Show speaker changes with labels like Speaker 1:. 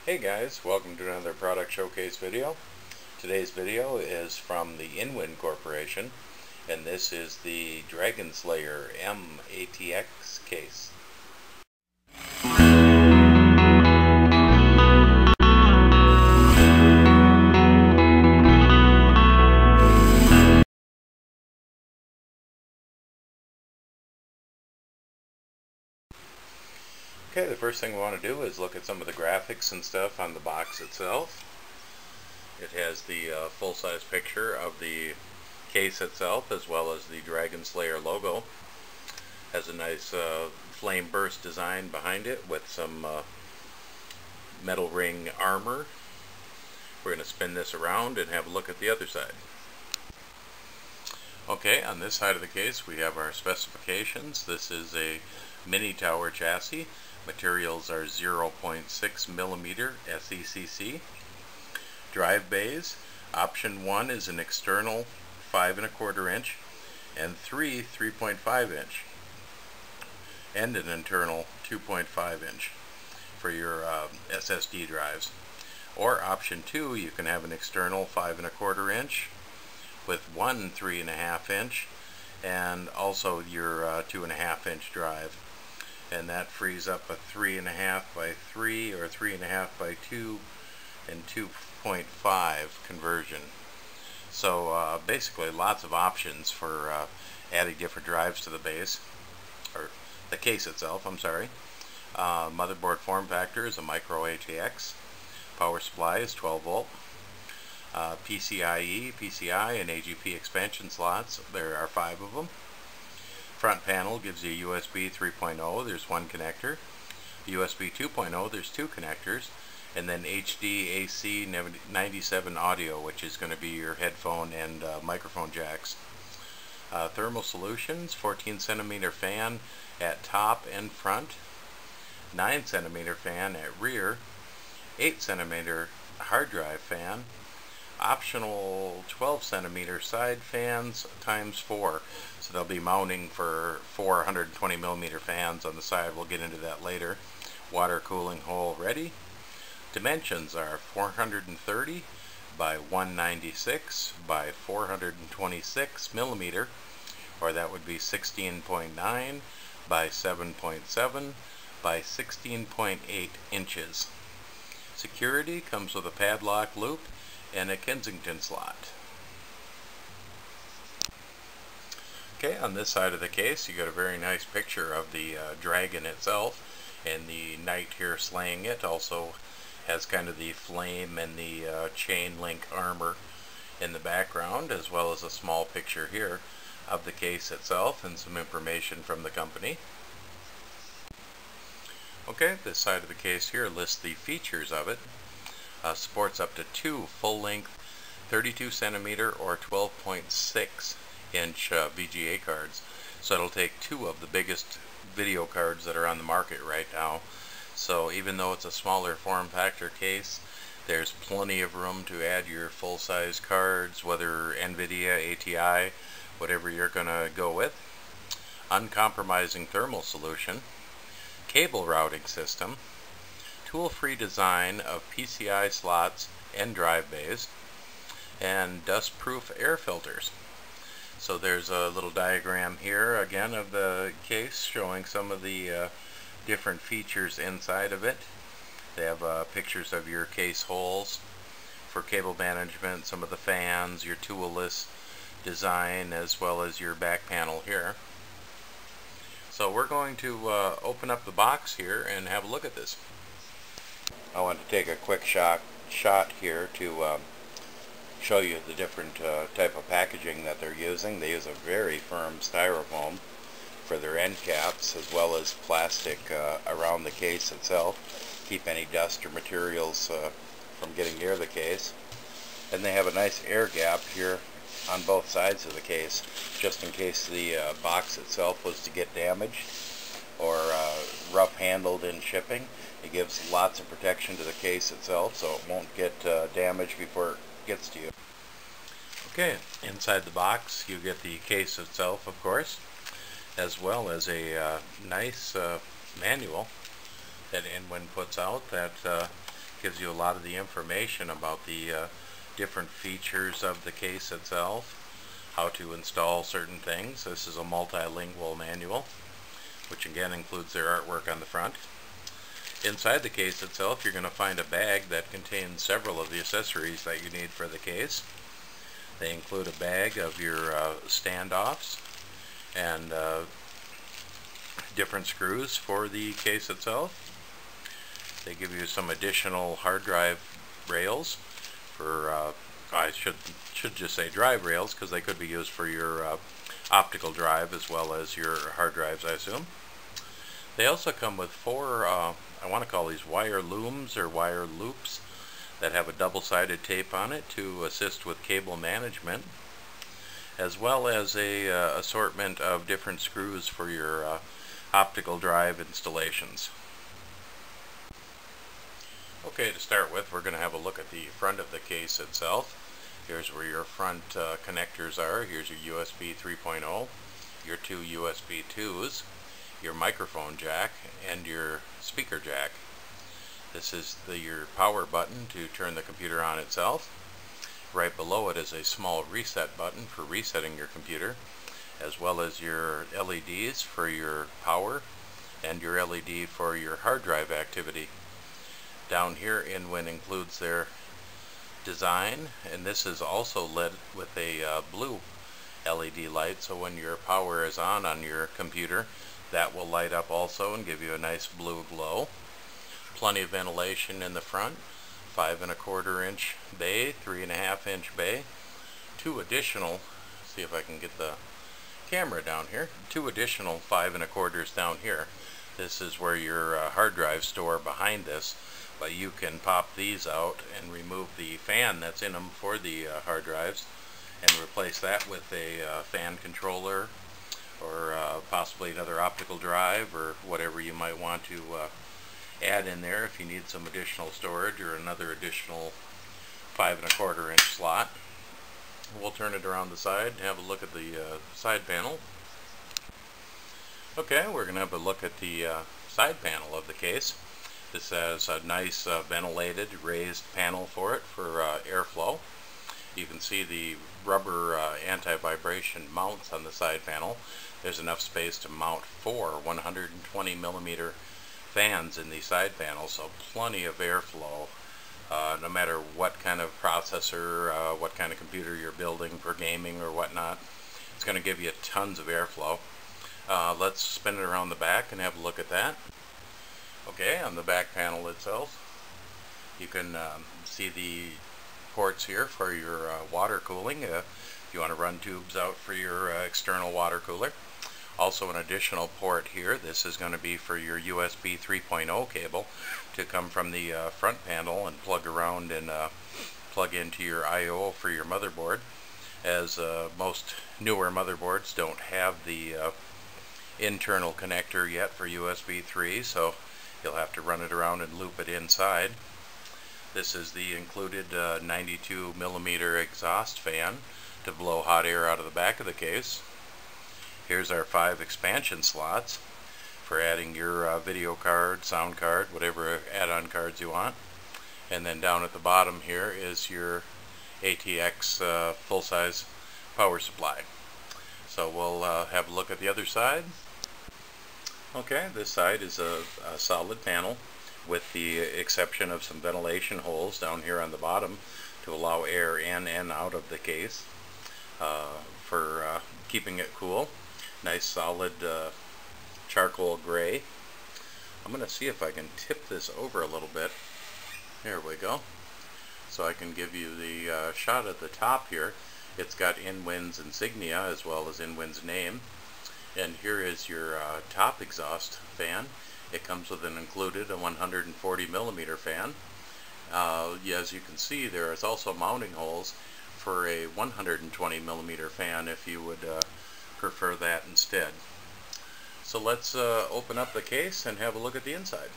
Speaker 1: Hey guys, welcome to another product showcase video. Today's video is from the Inwind Corporation, and this is the Dragon Slayer mATX case. Okay, the first thing we want to do is look at some of the graphics and stuff on the box itself. It has the full-size picture of the case itself, as well as the Dragon Slayer logo. Has a nice flame burst design behind it with some metal ring armor. We're going to spin this around and have a look at the other side. Okay, on this side of the case we have our specifications. This is a mini tower chassis. Materials are 0.6 millimeter SECC. Drive bays. Option 1 is an external 5 1/4 inch and 3.5 inch, and an internal 2.5 inch for your SSD drives. Or option 2, you can have an external 5 1/4 inch with one 3.5 inch and also your 2.5 inch drive, and that frees up a 3.5 by 3 or 3.5 by 2 and 2.5 conversion. So basically lots of options for adding different drives to the base, or the case itself, I'm sorry. Motherboard form factor is a micro ATX. Power supply is 12 volt. PCIe, PCI, and AGP expansion slots, there are 5 of them. Front panel gives you USB 3.0, there's 1 connector. USB 2.0, there's 2 connectors. And then HD AC 97 audio, which is going to be your headphone and microphone jacks. Thermal solutions, 14 centimeter fan at top and front, 9 centimeter fan at rear, 8 centimeter hard drive fan, optional 12 centimeter side fans times 4, so they'll be mounting for 420 millimeter fans on the side. We'll get into that later. Water cooling hole ready. Dimensions are 430 by 196 by 426 millimeter, or that would be 16.9 by 7.7 by 16.8 inches. Security comes with a padlock loop and a Kensington slot. Okay, on this side of the case you got a very nice picture of the dragon itself, and the knight here slaying it also has kind of the flame and the chain link armor in the background, as well as a small picture here of the case itself and some information from the company. Okay, this side of the case here lists the features of it. Supports up to 2 full-length 32 centimeter or 12.6 inch VGA cards, so it'll take 2 of the biggest video cards that are on the market right now. So even though it's a smaller form factor case, there's plenty of room to add your full-size cards, whether NVIDIA, ATI, whatever you're going to go with. Uncompromising thermal solution. Cable routing system. Tool-free design of PCI slots and drive bays. And dust-proof air filters. So there's a little diagram here again of the case showing some of the different features inside of it. They have pictures of your case holes for cable management, some of the fans, your toolless design, as well as your back panel here. So we're going to open up the box here and have a look at this. I want to take a quick shot here to show you the different type of packaging that they're using. They use a very firm styrofoam for their end caps, as well as plastic around the case itself, keep any dust or materials from getting near the case. And they have a nice air gap here on both sides of the case, just in case the box itself was to get damaged or rough handled in shipping. It gives lots of protection to the case itself, so it won't get damaged before it gets to you. Okay, inside the box you get the case itself, of course, as well as a nice manual that Inwind puts out that Gives you a lot of the information about the different features of the case itself, how to install certain things. This is a multilingual manual, which again includes their artwork on the front. Inside the case itself, you're going to find a bag that contains several of the accessories that you need for the case. They include a bag of your standoffs and different screws for the case itself. They give you some additional hard drive rails for, I should just say drive rails, because they could be used for your optical drive as well as your hard drives, I assume. They also come with four, I want to call these wire looms or wire loops that have a double-sided tape on it to assist with cable management, as well as a assortment of different screws for your optical drive installations. Okay, to start with, we're going to have a look at the front of the case itself. Here's where your front connectors are. Here's your USB 3.0, your two USB 2s, your microphone jack, and your speaker jack. This is your power button to turn the computer on itself. Right below it is a small reset button for resetting your computer, as well as your LEDs for your power and your LED for your hard drive activity. Down here, InWin includes their design, and this is also lit with a blue LED light, so when your power is on your computer, that will light up also and give you a nice blue glow. Plenty of ventilation in the front, 5 1/4 inch bay, 3 1/2 inch bay, two additional, see if I can get the camera down here, two additional 5 1/4s down here. This is where your hard drives store behind this, but you can pop these out and remove the fan that's in them for the hard drives and replace that with a fan controller or possibly another optical drive or whatever you might want to add in there if you need some additional storage or another additional 5 1/4 inch slot. We'll turn it around the side and have a look at the side panel. Okay, we're going to have a look at the side panel of the case. This has a nice ventilated raised panel for it for airflow. You can see the rubber anti-vibration mounts on the side panel. There's enough space to mount 4 120mm fans in the side panel, so plenty of airflow. No matter what kind of processor, what kind of computer you're building for gaming or whatnot, it's going to give you tons of airflow. Let's spin it around the back and have a look at that. Okay, on the back panel itself, you can see the ports here for your water cooling if you want to run tubes out for your external water cooler. Also an additional port here. This is going to be for your USB 3.0 cable to come from the front panel and plug around and plug into your I/O for your motherboard, as most newer motherboards don't have the internal connector yet for USB 3, so you'll have to run it around and loop it inside. This is the included 92mm exhaust fan to blow hot air out of the back of the case. Here's our 5 expansion slots for adding your video card, sound card, whatever add-on cards you want. And then down at the bottom here is your ATX full-size power supply. So we'll have a look at the other side. Okay, this side is a solid panel with the exception of some ventilation holes down here on the bottom to allow air in and out of the case for keeping it cool. Nice solid charcoal gray. I'm going to see if I can tip this over a little bit. There we go. So I can give you the shot at the top here. It's got InWin's insignia as well as InWin's name. And here is your top exhaust fan. It comes with an included 140mm fan. As you can see, there is also mounting holes for a 120mm fan if you would prefer that instead. So let's open up the case and have a look at the inside.